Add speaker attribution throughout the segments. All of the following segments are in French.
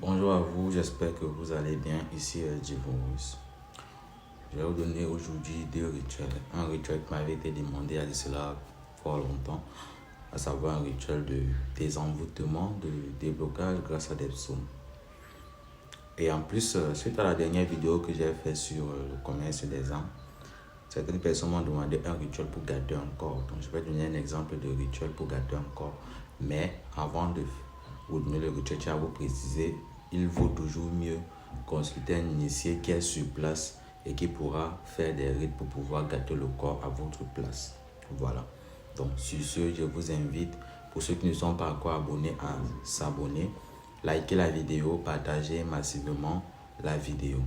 Speaker 1: Bonjour à vous, j'espère que vous allez bien. Ici Divorce. Je vais vous donner aujourd'hui deux rituels. Un rituel qui m'avait été demandé à cela fort longtemps, à savoir un rituel de désenvoûtement, de déblocage grâce à des psaumes. Et en plus, suite à la dernière vidéo que j'ai faite sur le commerce des âmes, certaines personnes m'ont demandé un rituel pour garder un corps. Donc je vais donner un exemple de rituel pour garder un corps. Mais avant de vous donner le rituel, je tiens à vous préciser, il vaut toujours mieux consulter un initié qui est sur place et qui pourra faire des rites pour pouvoir garder le corps à votre place. Voilà. Donc sur ce, je vous invite, pour ceux qui ne sont pas encore abonnés, à s'abonner, liker la vidéo, partager massivement la vidéo.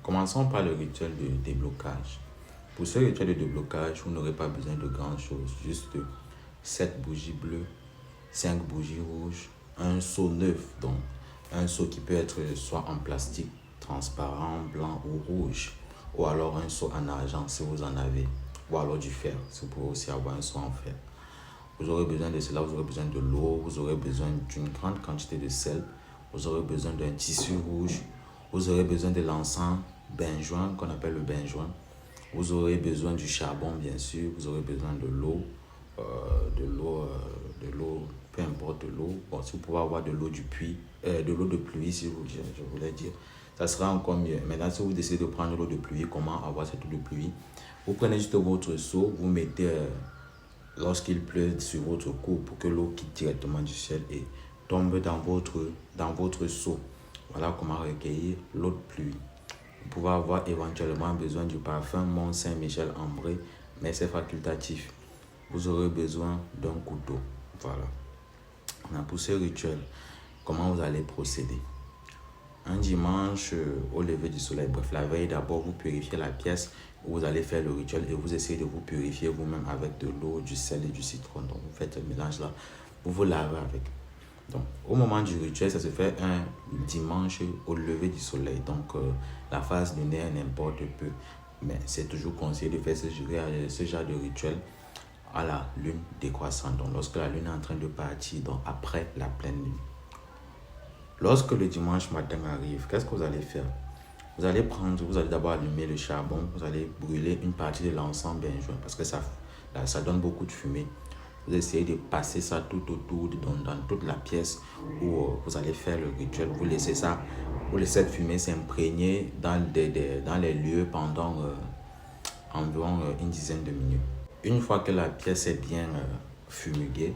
Speaker 1: Commençons par le rituel de déblocage. Pour ce rituel de déblocage, vous n'aurez pas besoin de grand chose, juste 7 bougies bleues, 5 bougies rouges, un seau neuf, donc un seau qui peut être soit en plastique transparent, blanc ou rouge, ou alors un seau en argent si vous en avez, ou alors du fer, si vous pouvez aussi avoir un seau en fer. Vous aurez besoin de cela, vous aurez besoin de l'eau, vous aurez besoin d'une grande quantité de sel, vous aurez besoin d'un tissu rouge, vous aurez besoin de l'encens benjoin qu'on appelle le benjoin, vous aurez besoin du charbon bien sûr, vous aurez besoin de l'eau, peu importe l'eau. Bon, si vous pouvez avoir de l'eau du puits, de l'eau de pluie si vous, je voulais dire, ça sera encore mieux. Maintenant, si vous décidez de prendre l'eau de pluie, comment avoir cette eau de pluie? Vous prenez juste votre seau, vous mettez lorsqu'il pleut sur votre cou pour que l'eau quitte directement du ciel et tombe dans votre seau. Voilà comment recueillir l'eau de pluie. Vous pouvez avoir éventuellement besoin du parfum Mont Saint-Michel ambré, mais c'est facultatif. Vous aurez besoin d'un couteau. Voilà. Pour ce rituel, comment vous allez procéder? Un dimanche au lever du soleil, bref, la veille d'abord, vous purifiez la pièce où vous allez faire le rituel et vous essayez de vous purifier vous-même avec de l'eau, du sel et du citron. Donc, vous faites le mélange là, vous vous lavez avec. Donc, au moment du rituel, ça se fait un dimanche au lever du soleil. Donc, la phase lunaire n'importe peu. Mais c'est toujours conseillé de faire ce genre de rituel à la lune décroissante. Donc, lorsque la lune est en train de partir, donc après la pleine lune. Lorsque le dimanche matin arrive, qu'est-ce que vous allez faire? Vous allez d'abord allumer le charbon, vous allez brûler une partie de l'encens benjoin parce que ça donne beaucoup de fumée. Vous essayez de passer ça tout autour, dans toute la pièce où vous allez faire le rituel. Vous laissez cette fumée s'imprégner dans les lieux pendant environ une dizaine de minutes. Une fois que la pièce est bien fumiguée,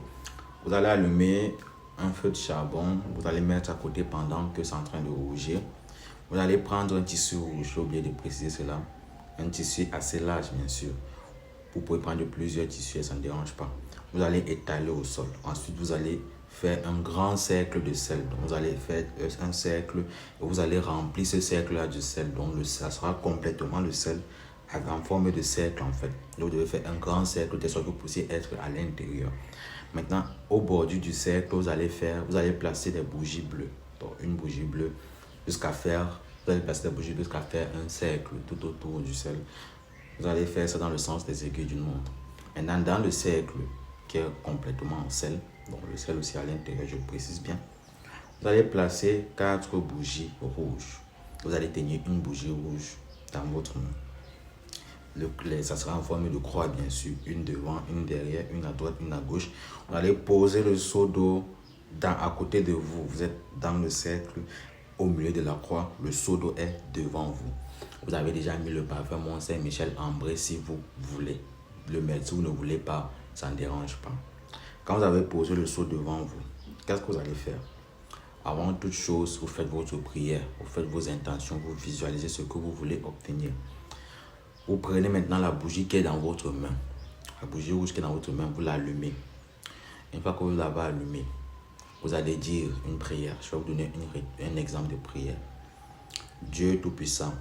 Speaker 1: vous allez allumer un feu de charbon, vous allez mettre à côté pendant que c'est en train de rougir. Vous allez prendre un tissu rouge, j'ai oublié de préciser cela, un tissu assez large bien sûr. Vous pouvez prendre plusieurs tissus, ça ne dérange pas. Vous allez étaler au sol. Ensuite, vous allez faire un grand cercle de sel. Donc, vous allez faire un cercle et vous allez remplir ce cercle-là de sel. Donc, ça sera complètement le sel en forme de cercle en fait. Donc, vous devez faire un grand cercle de sorte que vous puissiez être à l'intérieur. Maintenant, au bordure du cercle, vous allez placer des bougies bleues. Donc, une bougie bleue vous allez placer des bougies bleues jusqu'à faire un cercle tout autour du sel. Vous allez faire ça dans le sens des aiguilles d'une montre. Maintenant, dans le cercle qui est complètement en sel, donc le sel aussi à l'intérieur, je précise bien, vous allez placer 4 bougies rouges. Vous allez tenir une bougie rouge dans votre main. Ça sera en forme de croix, bien sûr, une devant, une derrière, une à droite, une à gauche. Vous allez poser le seau d'eau à côté de vous. Vous êtes dans le cercle, au milieu de la croix, le seau d'eau est devant vous. Vous avez déjà mis le parfum Mont Saint-Michel ambré si vous voulez le mettre. Si vous ne voulez pas, ça ne dérange pas. Quand vous avez posé le seau devant vous, qu'est-ce que vous allez faire? Avant toute chose, vous faites votre prière, vous faites vos intentions, vous visualisez ce que vous voulez obtenir. Vous prenez maintenant la bougie qui est dans votre main. La bougie rouge qui est dans votre main, vous l'allumez. Une fois que vous l'avez allumée, vous allez dire une prière. Je vais vous donner un exemple de prière. Dieu Tout-Puissant,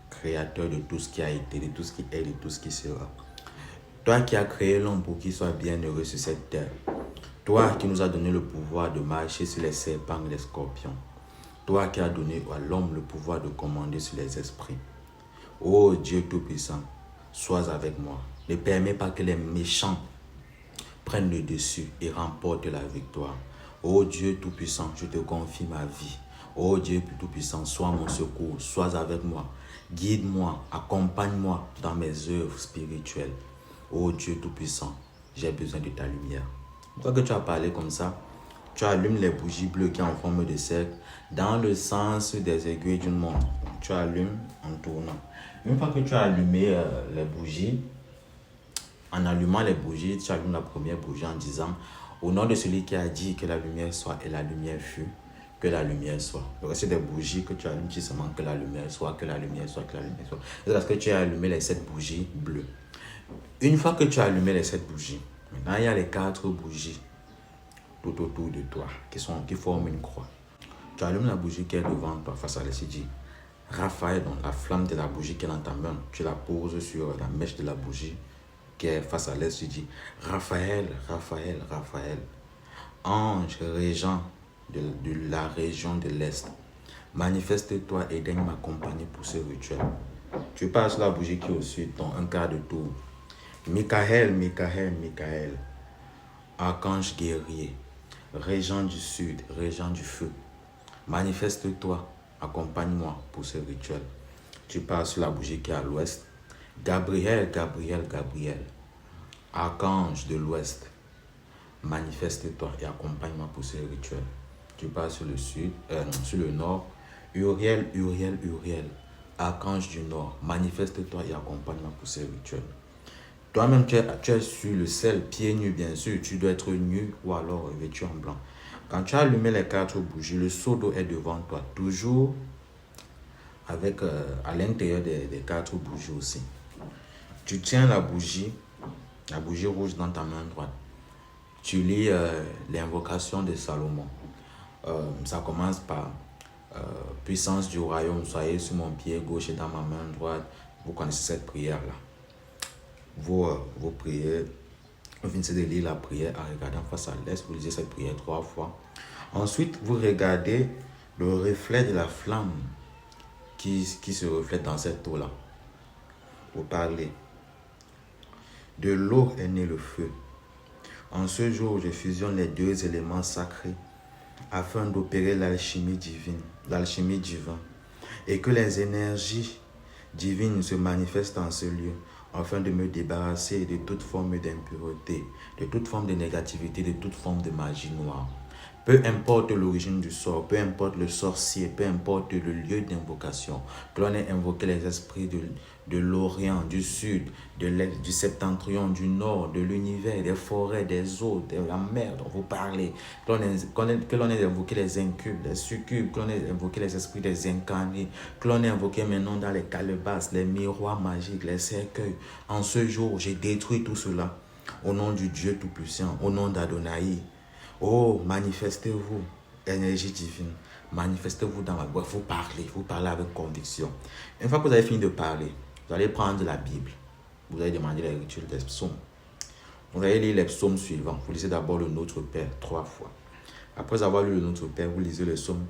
Speaker 1: Créateur de tout ce qui a été, de tout ce qui est, de tout ce qui sera. Toi qui as créé l'homme pour qu'il soit bienheureux sur cette terre. Toi qui nous as donné le pouvoir de marcher sur les serpents et les scorpions. Toi qui as donné à l'homme le pouvoir de commander sur les esprits. Ô Dieu Tout-Puissant, sois avec moi. Ne permets pas que les méchants prennent le dessus et remportent la victoire. Ô Dieu Tout-Puissant, je te confie ma vie. Ô Dieu Tout-Puissant, sois mon secours, sois avec moi. Guide-moi, accompagne-moi dans mes œuvres spirituelles. Ô Dieu Tout-Puissant, j'ai besoin de ta lumière. Quand tu as parlé comme ça, tu allumes les bougies bleues qui sont en forme de cercle dans le sens des aiguilles d'une montre. Tu allumes en tournant. Une fois que tu as allumé les bougies, en allumant les bougies, tu allumes la première bougie en disant au nom de celui qui a dit que la lumière soit et la lumière fut, que la lumière soit. Le reste des bougies que tu allumes, tu dis seulement que la lumière soit, que la lumière soit, que la lumière soit. C'est parce que tu as allumé les 7 bougies bleues. Une fois que tu as allumé les 7 bougies, maintenant il y a les 4 bougies tout autour de toi qui forment une croix. Tu allumes la bougie qui est devant toi face à l'Essidie. Raphaël, donc la flamme de la bougie qui est dans ta main, tu la poses sur la mèche de la bougie qui est face à l'est. Tu dis Raphaël, Raphaël, Raphaël, ange régent de la région de l'Est, manifeste-toi et daigne m'accompagner pour ce rituel. Tu passes la bougie qui est au sud, donc un quart de tour. Michael, Michael, Michael, archange guerrier, régent du sud, régent du feu, manifeste-toi, accompagne-moi pour ce rituel. Tu passes sur la bougie qui est à l'ouest. Gabriel, Gabriel, Gabriel, archange de l'ouest, manifeste-toi et accompagne-moi pour ce rituel. Tu passes sur le sud, sur le nord. Uriel, Uriel, Uriel, archange du nord, manifeste-toi et accompagne-moi pour ce rituel. Toi-même, tu es sur le sel, pieds nus, bien sûr. Tu dois être nu ou alors vêtu en blanc. Quand tu as allumé les 4 bougies, le seau d'eau est devant toi, toujours avec à l'intérieur des 4 bougies aussi. Tu tiens la bougie rouge dans ta main droite. Tu lis l'invocation de Salomon. Ça commence par puissance du royaume, soyez sur mon pied gauche et dans ma main droite. Vous connaissez cette prière-là. Vos prières, vous finissez de lire la prière en regardant face à l'est. Vous lisez cette prière 3 fois. Ensuite, vous regardez le reflet de la flamme qui se reflète dans cette eau-là. Vous parlez. De l'eau est né le feu. En ce jour, je fusionne les 2 éléments sacrés afin d'opérer l'alchimie divine, l'alchimie divine, et que les énergies divines se manifestent en ce lieu, afin de me débarrasser de toute forme d'impureté, de toute forme de négativité, de toute forme de magie noire. Peu importe l'origine du sort, peu importe le sorcier, peu importe le lieu d'invocation, que l'on ait invoqué les esprits de l'Orient, du Sud, de l'Est, du Septentrion, du Nord, de l'univers, des forêts, des eaux, de la mer dont vous parlez, que l'on ait invoqué les incubes, les succubes, que l'on ait invoqué les esprits des incarnés, que l'on ait invoqué maintenant dans les calebasses, les miroirs magiques, les cercueils. En ce jour, j'ai détruit tout cela au nom du Dieu Tout-Puissant, au nom d'Adonai. Oh, manifestez-vous, énergie divine. Manifestez-vous dans ma voix. Vous parlez avec conviction. Une fois que vous avez fini de parler, vous allez prendre la Bible. Vous allez demander les rituels des psaumes. Vous allez lire les psaumes suivants. Vous lisez d'abord le Notre Père 3 fois. Après avoir lu le Notre Père, vous lisez le psaume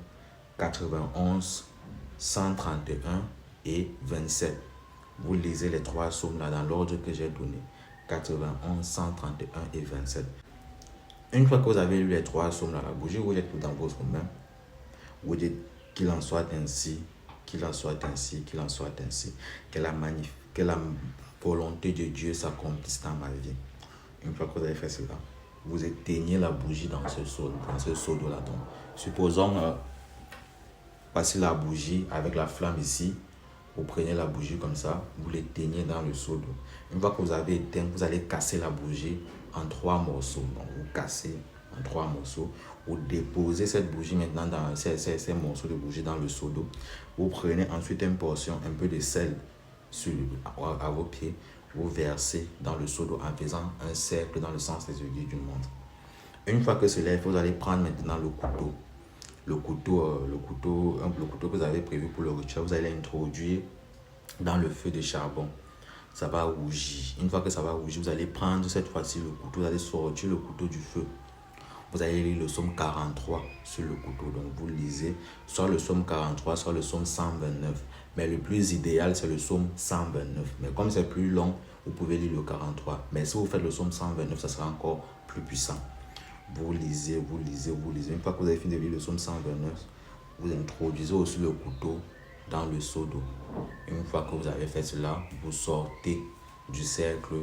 Speaker 1: 91, 131 et 27. Vous lisez les 3 psaumes là dans l'ordre que j'ai donné. 91, 131 et 27. Une fois que vous avez lu les 3 psaumes dans la bougie, vous êtes tout dans votre main. Vous dites qu'il en soit ainsi, qu'il en soit ainsi, qu'il en soit ainsi. Que la volonté de Dieu s'accomplisse dans ma vie. Une fois que vous avez fait cela, vous éteignez la bougie dans ce seau d'eau là. Supposons passer la bougie avec la flamme ici. Vous prenez la bougie comme ça, vous l'éteignez dans le seau d'eau. Une fois que vous avez éteint, vous allez casser la bougie en 3 morceaux. Donc vous cassez en 3 morceaux. Vous déposez cette bougie maintenant dans ces morceaux de bougie dans le seau d'eau. Vous prenez ensuite une portion, un peu de sel à vos pieds. Vous versez dans le seau d'eau en faisant un cercle dans le sens des aiguilles d'une montre. Une fois que cela est fait, vous allez prendre maintenant le couteau. Le couteau que vous avez prévu pour le rituel, vous allez l'introduire dans le feu de charbon. Ça va rougir. Une fois que ça va rougir, vous allez prendre cette fois-ci le couteau, vous allez sortir le couteau du feu. vous allez lire le psaume 43 sur le couteau. Donc vous lisez soit le psaume 43, soit le psaume 129. Mais le plus idéal, c'est le psaume 129. Mais comme c'est plus long, vous pouvez lire le 43. Mais si vous faites le psaume 129, ça sera encore plus puissant. Vous lisez, vous lisez, vous lisez. Une fois que vous avez fini de lire le psaume 129, vous introduisez aussi le couteau dans le seau d'eau. Une fois que vous avez fait cela, vous sortez du cercle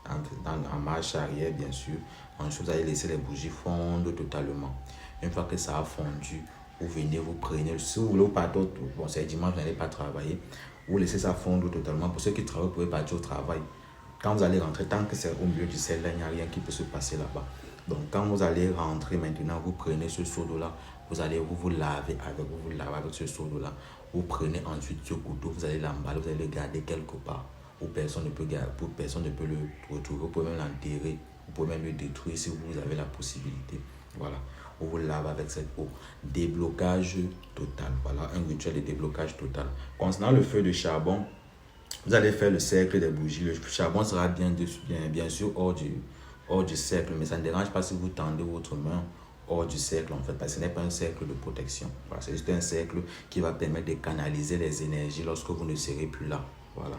Speaker 1: en marche arrière, bien sûr. Ensuite, vous allez laisser les bougies fondre totalement. Une fois que ça a fondu, vous venez, vous prenez. Si vous voulez, bon, c'est dimanche, vous n'allez pas travailler. Vous laissez ça fondre totalement. Pour ceux qui travaillent, vous pouvez partir au travail. Quand vous allez rentrer, tant que c'est au milieu du ciel, là, il n'y a rien qui peut se passer là-bas. Donc, quand vous allez rentrer maintenant, vous prenez ce seau d'eau-là, vous allez vous laver avec ce seau d'eau-là. Vous prenez ensuite ce couteau, vous allez l'emballer, vous allez le garder quelque part où personne ne peut le retrouver. Vous pouvez même l'enterrer, vous pouvez même le détruire si vous avez la possibilité. Voilà, vous lavez avec cette eau. Déblocage total. Voilà, un rituel de déblocage total. Concernant le feu de charbon, vous allez faire le cercle des bougies. Le charbon sera bien sûr hors du cercle, mais ça ne dérange pas si vous tendez votre main hors du cercle en fait, parce que ce n'est pas un cercle de protection. Voilà, c'est juste un cercle qui va permettre de canaliser les énergies lorsque vous ne serez plus là. Voilà.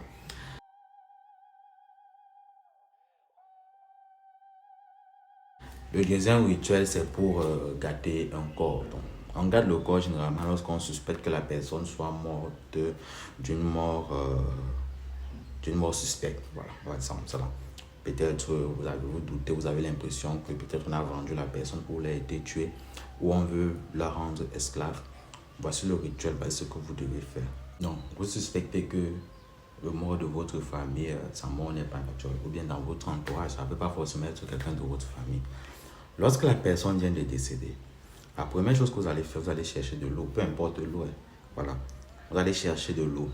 Speaker 1: Le deuxième rituel, c'est pour gâter un corps. Donc, on gâte le corps généralement lorsqu'on suspecte que la personne soit morte d'une mort suspecte. Voilà, on va dire ça. Peut-être vous doutez, vous avez l'impression que peut-être on a vendu la personne ou elle a été tuée ou on veut la rendre esclave. Voici le rituel, voici ce que vous devez faire. Donc, vous suspectez que le mort de votre famille, sa mort n'est pas naturelle, ou bien dans votre entourage, ça ne peut pas forcément être quelqu'un de votre famille. Lorsque la personne vient de décéder, la première chose que vous allez faire, vous allez chercher de l'eau, peu importe l'eau. Voilà. Vous allez chercher de l'eau.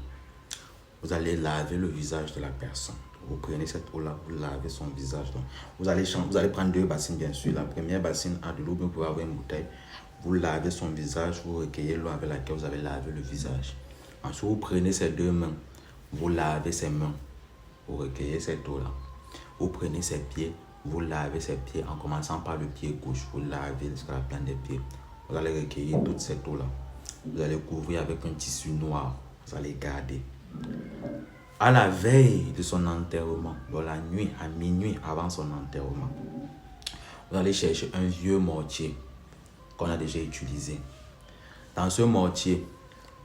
Speaker 1: Vous allez laver le visage de la personne. Vous prenez cette eau-là, vous lavez son visage. Donc, vous allez prendre 2 bassines, bien sûr. La première bassine a de l'eau, vous pouvez avoir une bouteille. Vous lavez son visage, vous recueillez l'eau avec laquelle vous avez lavé le visage. Ensuite, vous prenez ces 2 mains, vous lavez ses mains. Vous recueillez cette eau-là. Vous prenez ses pieds, vous lavez ses pieds en commençant par le pied gauche. Vous lavez jusqu'à la plante des pieds. Vous allez recueillir toute cette eau-là. Vous allez couvrir avec un tissu noir. Vous allez garder. À la veille de son enterrement, dans la nuit, à minuit avant son enterrement, vous allez chercher un vieux mortier qu'on a déjà utilisé. Dans ce mortier,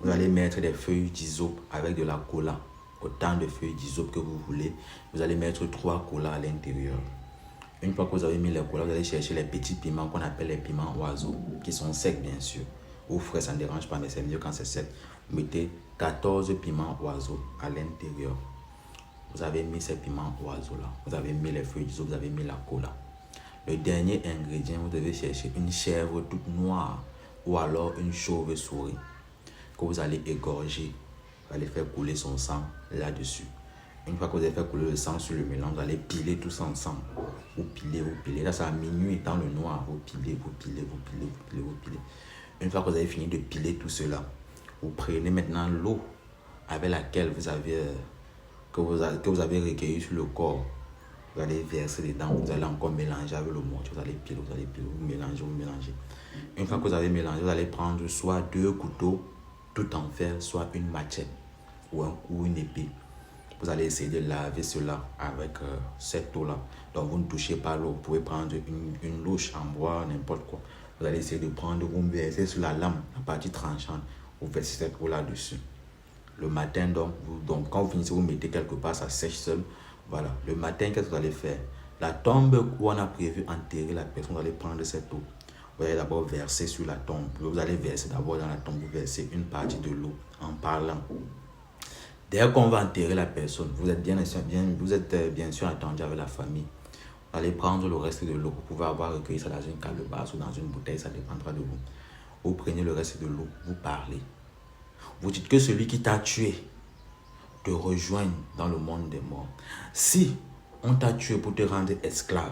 Speaker 1: vous allez mettre des feuilles d'hysope avec de la cola. Autant de feuilles d'hysope que vous voulez. Vous allez mettre 3 colas à l'intérieur. Une fois que vous avez mis les colas, vous allez chercher les petits piments qu'on appelle les piments oiseaux, qui sont secs bien sûr. Ou frais, ça ne dérange pas, mais c'est mieux quand c'est sec. Vous mettez 14 piments oiseaux à l'intérieur. Vous avez mis ces piments oiseaux là. Vous avez mis les feuilles d'hysope, vous avez mis la cola. Le dernier ingrédient, vous devez chercher une chèvre toute noire ou alors une chauve-souris que vous allez égorger. Vous allez faire couler son sang là-dessus. Une fois que vous avez fait couler le sang sur le mélange, vous allez piler tout ça ensemble. Vous pilez. Là, c'est à minuit dans le noir. Vous pilez. Une fois que vous avez fini de piler tout cela, vous prenez maintenant l'eau avec laquelle que vous avez recueilli sur le corps. Vous allez verser dedans, vous allez encore mélanger avec le mortier, vous allez piler, vous mélangez. Une fois que vous avez mélangé, vous allez prendre soit 2 couteaux tout en fer, soit une machette ou une épée. Vous allez essayer de laver cela avec cette eau-là. Donc vous ne touchez pas l'eau, vous pouvez prendre une louche en bois, n'importe quoi. Vous allez essayer de prendre, vous versez sur la lame, la partie tranchante, vous versez cette eau-là dessus. Le matin, donc quand vous finissez, vous mettez quelque part, ça sèche seul. Voilà. Le matin, qu'est-ce que vous allez faire? La tombe où on a prévu enterrer la personne, vous allez prendre cette eau. Vous allez d'abord verser sur la tombe. Vous allez verser d'abord dans la tombe, vous versez une partie de l'eau en parlant. Dès qu'on va enterrer la personne, vous êtes bien sûr attendu avec la famille. Vous allez prendre le reste de l'eau. Vous pouvez avoir recueilli ça dans une calebasse ou dans une bouteille, ça dépendra de vous. Vous prenez le reste de l'eau, vous parlez. Vous dites que celui qui t'a tué te rejoigne dans le monde des morts. Si on t'a tué pour te rendre esclave,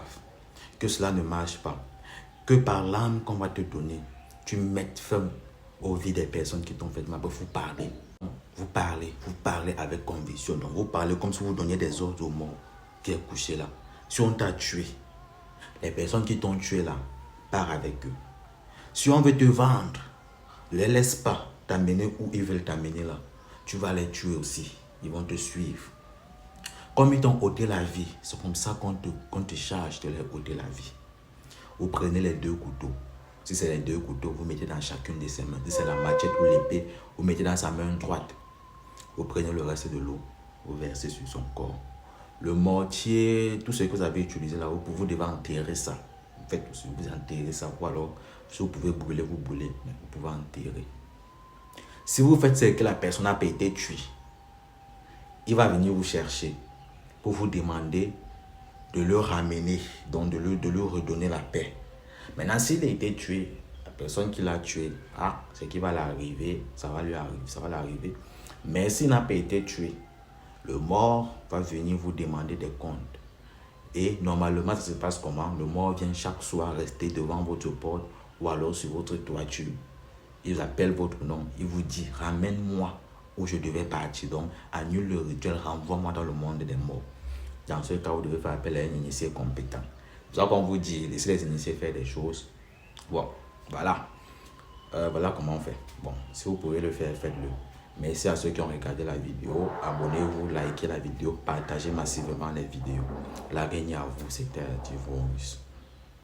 Speaker 1: que cela ne marche pas, que par l'âme qu'on va te donner, tu mettes fin aux vies des personnes qui t'ont fait mal, vous parlez. Vous parlez avec conviction. Donc vous parlez comme si vous donniez des ordres aux morts qui est couché là. Si on t'a tué, les personnes qui t'ont tué là, pars avec eux. Si on veut te vendre, ne les laisse pas t'amener où ils veulent t'amener là. Tu vas les tuer aussi. Ils vont te suivre. Comme ils t'ont ôté la vie, c'est comme ça qu'on te charge de leur ôter la vie. Vous prenez les 2 couteaux. Si c'est les 2 couteaux, vous mettez dans chacune de ses mains. Si c'est la machette ou l'épée, vous mettez dans sa main droite. Vous prenez le reste de l'eau, vous versez sur son corps. Le mortier, tout ce que vous avez utilisé là, vous devez enterrer ça. En fait, vous enterrez ça, ou alors, si vous pouvez brûler, vous brûlez, mais vous pouvez enterrer. Si vous faites ce que la personne n'a pas été tuée, il va venir vous chercher pour vous demander de le ramener, donc de lui redonner la paix. Maintenant, s'il a été tué, la personne qui l'a tué, c'est qu'il va l'arriver, ça va l'arriver. Mais s'il n'a pas été tué, le mort va venir vous demander des comptes. Et normalement, ça se passe comment? Le mort vient chaque soir rester devant votre porte ou alors sur votre toiture. Il appelle votre nom, il vous dit, ramène-moi où je devais partir. Donc, annule le rituel, renvoie-moi dans le monde des morts. Dans ce cas, vous devez faire appel à un initié compétent. C'est ça qu'on vous dit, laissez les initiés faire des choses. Bon, voilà. Voilà comment on fait. Bon, si vous pouvez le faire, faites-le. Merci à ceux qui ont regardé la vidéo. Abonnez-vous, likez la vidéo, partagez massivement les vidéos. La règne à vous, c'était Divorce.